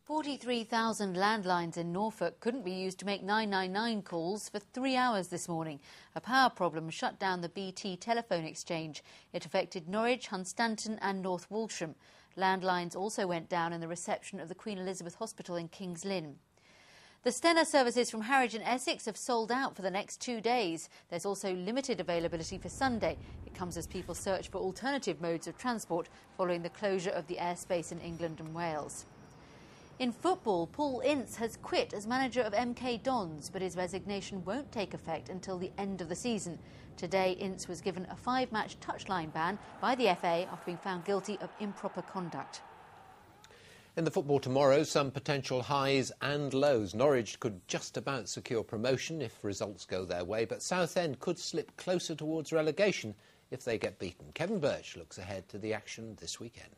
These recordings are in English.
43,000 landlines in Norfolk couldn't be used to make 999 calls for 3 hours this morning. A power problem shut down the BT telephone exchange. It affected Norwich, Hunstanton and North Walsham. Landlines also went down in the reception of the Queen Elizabeth Hospital in King's Lynn. The Stena services from Harwich and Essex have sold out for the next 2 days. There's also limited availability for Sunday. It comes as people search for alternative modes of transport following the closure of the airspace in England and Wales. In football, Paul Ince has quit as manager of MK Dons, but his resignation won't take effect until the end of the season. Today, Ince was given a 5-match touchline ban by the FA after being found guilty of improper conduct. In the football tomorrow, some potential highs and lows. Norwich could just about secure promotion if results go their way, but Southend could slip closer towards relegation if they get beaten. Kevin Birch looks ahead to the action this weekend.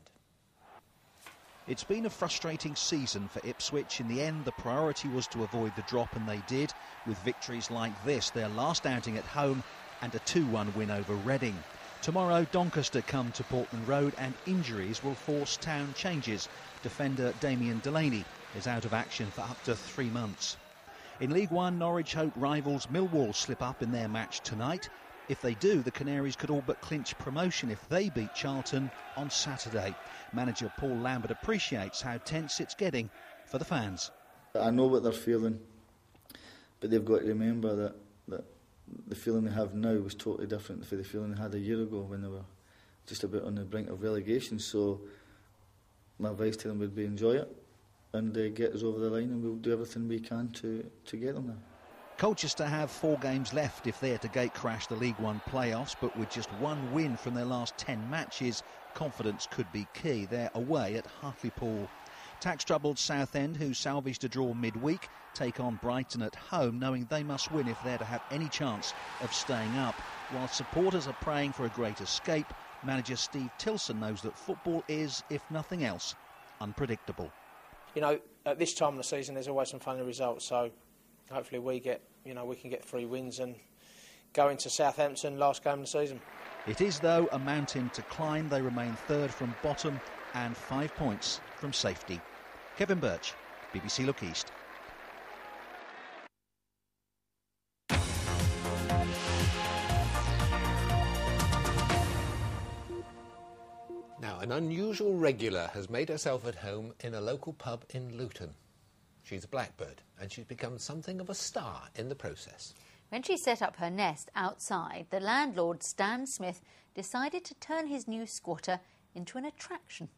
It's been a frustrating season for Ipswich. In the end, the priority was to avoid the drop, and they did, with victories like this, their last outing at home and a 2-1 win over Reading. Tomorrow, Doncaster come to Portland Road, and injuries will force town changes. Defender Damien Delaney is out of action for up to 3 months. In League One, Norwich hope rivals Millwall slip up in their match tonight. If they do, the Canaries could all but clinch promotion if they beat Charlton on Saturday. Manager Paul Lambert appreciates how tense it's getting for the fans. I know what they're feeling, but they've got to remember that the feeling they have now was totally different from the feeling they had a year ago when they were just about on the brink of relegation. So my advice to them would be enjoy it and get us over the line, and we'll do everything we can to get them there. Colchester have 4 games left if they're to gate-crash the League One playoffs, but with just 1 win from their last 10 matches, confidence could be key. They're away at Hartlepool. Tax-troubled Southend, who salvaged a draw midweek, take on Brighton at home, knowing they must win if they're to have any chance of staying up. While supporters are praying for a great escape, manager Steve Tilson knows that football is, if nothing else, unpredictable. You know, at this time of the season, there's always some funny results, so hopefully we can get 3 wins and go into Southampton last game of the season. It is, though, a mountain to climb. They remain 3rd from bottom and 5 points from safety. Kevin Birch, BBC Look East. Now, an unusual regular has made herself at home in a local pub in Luton. She's a blackbird, and she's become something of a star in the process. When she set up her nest outside, the landlord, Stan Smith, decided to turn his new squatter into an attraction.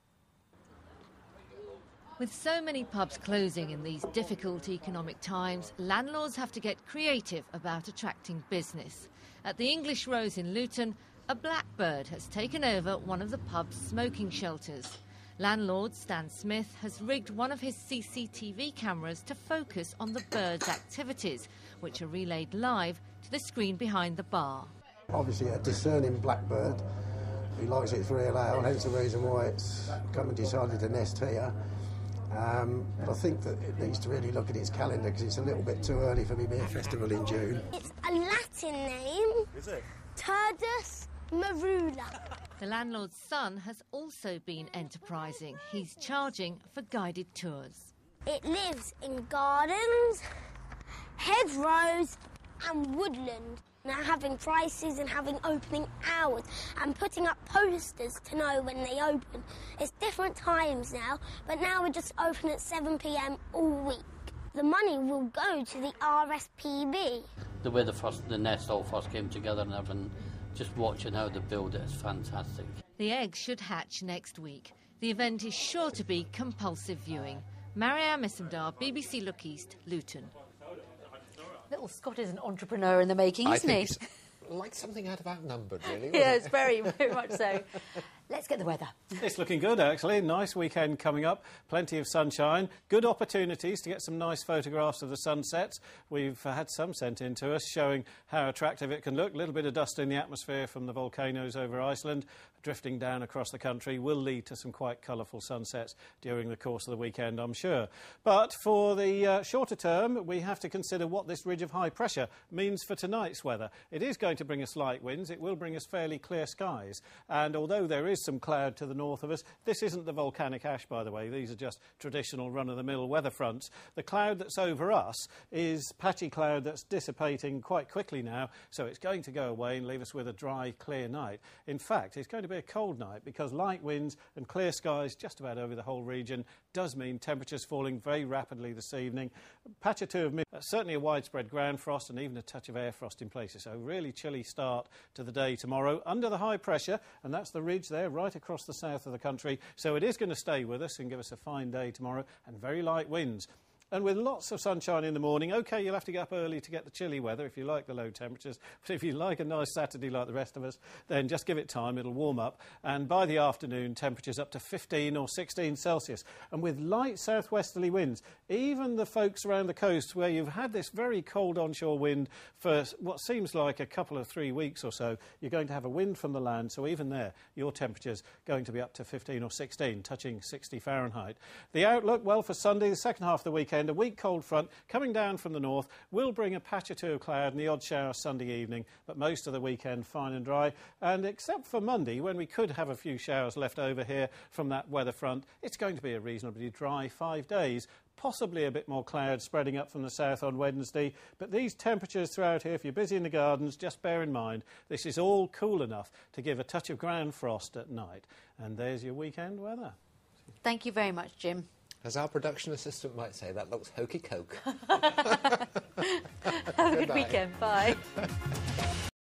With so many pubs closing in these difficult economic times, landlords have to get creative about attracting business. At the English Rose in Luton, a blackbird has taken over one of the pub's smoking shelters. Landlord Stan Smith has rigged one of his CCTV cameras to focus on the bird's activities, which are relayed live to the screen behind the bar. Obviously a discerning blackbird who likes its real ale, hence the reason why it's come and decided to nest here. But I think that it needs to really look at its calendar because it's a little bit too early for the beer festival in June. It's a Latin name. Is it? Turdus marula. The landlord's son has also been enterprising. He's charging for guided tours. It lives in gardens, hedgerows and woodland. Now having prices and having opening hours and putting up posters to know when they open. It's different times now, but now we're just open at 7 p.m. all week. The money will go to the RSPB. The way the nest all first came together and everything, just watching how they build it is fantastic. The eggs should hatch next week. The event is sure to be compulsive viewing. Marianne Missendar, BBC Look East, Luton. Little Scott is an entrepreneur in the making, isn't he? Like something out of Outnumbered, really. Yes, very, very much so. Let's get the weather. It's looking good, actually. Nice weekend coming up. Plenty of sunshine. Good opportunities to get some nice photographs of the sunsets. We've had some sent in to us showing how attractive it can look. A little bit of dust in the atmosphere from the volcanoes over Iceland drifting down across the country will lead to some quite colourful sunsets during the course of the weekend, I'm sure. But for the shorter term, we have to consider what this ridge of high pressure means for tonight's weather. It is going to bring us light winds. It will bring us fairly clear skies. And although there is is some cloud to the north of us. This isn't the volcanic ash, by the way. These are just traditional run-of-the-mill weather fronts. The cloud that's over us is patchy cloud that's dissipating quite quickly now, so it's going to go away and leave us with a dry, clear night. In fact, it's going to be a cold night because light winds and clear skies just about over the whole region does mean temperatures falling very rapidly this evening. Patch or two of certainly a widespread ground frost and even a touch of air frost in places. So really chilly start to the day tomorrow under the high pressure, and that's the ridge there right across the south of the country. So it is going to stay with us and give us a fine day tomorrow, and very light winds. And with lots of sunshine in the morning, OK, you'll have to get up early to get the chilly weather if you like the low temperatures. But if you like a nice Saturday like the rest of us, then just give it time, it'll warm up. And by the afternoon, temperatures up to 15 or 16 Celsius. And with light southwesterly winds, even the folks around the coast where you've had this very cold onshore wind for what seems like a couple of 3 weeks or so, you're going to have a wind from the land. So even there, your temperature's going to be up to 15 or 16, touching 60 Fahrenheit. The outlook, well, for Sunday, the second half of the weekend, a weak cold front coming down from the north will bring a patch or two of cloud and the odd shower Sunday evening, but most of the weekend fine and dry. And except for Monday, when we could have a few showers left over here from that weather front, it's going to be a reasonably dry 5 days. Possibly a bit more cloud spreading up from the south on Wednesday. But these temperatures throughout here, if you're busy in the gardens, just bear in mind, this is all cool enough to give a touch of ground frost at night. And there's your weekend weather. Thank you very much, Jim. As our production assistant might say, that looks hokey-coke. Have a good weekend. Bye.